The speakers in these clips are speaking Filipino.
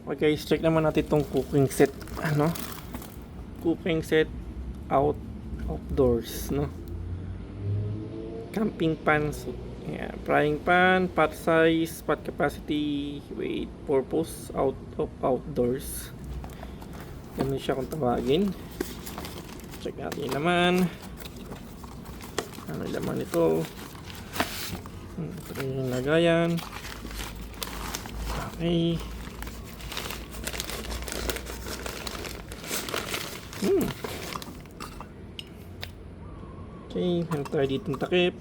Okay guys, check naman natin itong cooking set. Cooking set outdoors, no? Camping pan. Yeah, frying pan, pot size, pot capacity, weight, purpose, outdoors. Ganun siya kung tawagin. Check natin yung laman. Ano yung laman ito? Ito yung lagayan. Okay. Okay, meron tayo dito ng takip.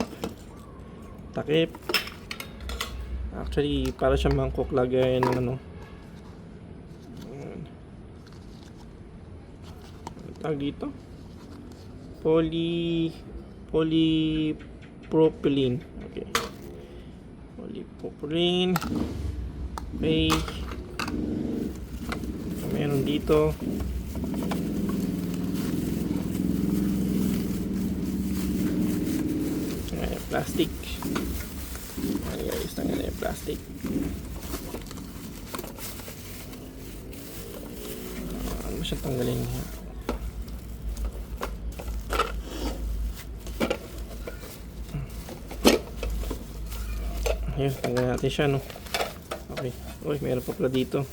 Actually, para siyang mangkok, lagay ng ano. Ano tawag dito? Polypropylene. Okay. Polypropylene. Okay. Meron dito. Plastic. Ayos na nga yung plastic. Ano mo siya tanggalin? Ayun, tanggalin natin siya, no? Okay. Uy, meron pa pala dito.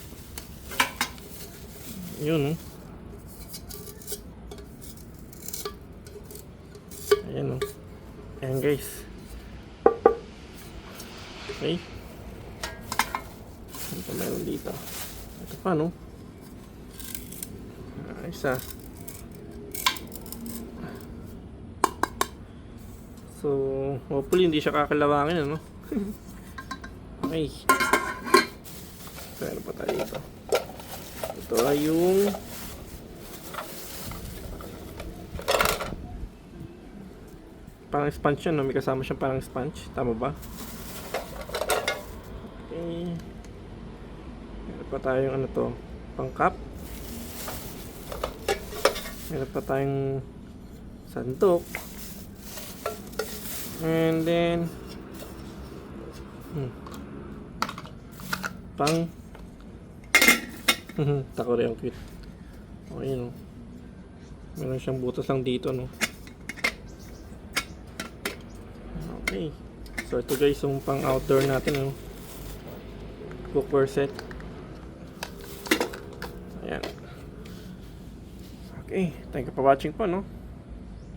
Yun, no? Ayan, no? Ayan, guys. Okay. Ano pa meron dito? Ito pa, no? Isa. So, hopefully hindi siya kakalawangin, ano? Okay. Pero pa tayo dito. Ito ay yung parang sponge yun, no? May kasama siyang parang sponge. Tama ba? Okay. Meron pa tayong ano to, pang cup. Meron pa tayong sandok. And then pang tako rin ang cute. Okay, no? Meron siyang butas lang dito, no? Okay. So ito guys, yung pang outdoor natin, no? Cookware set. Ayan. Okay, thank you for watching po, no?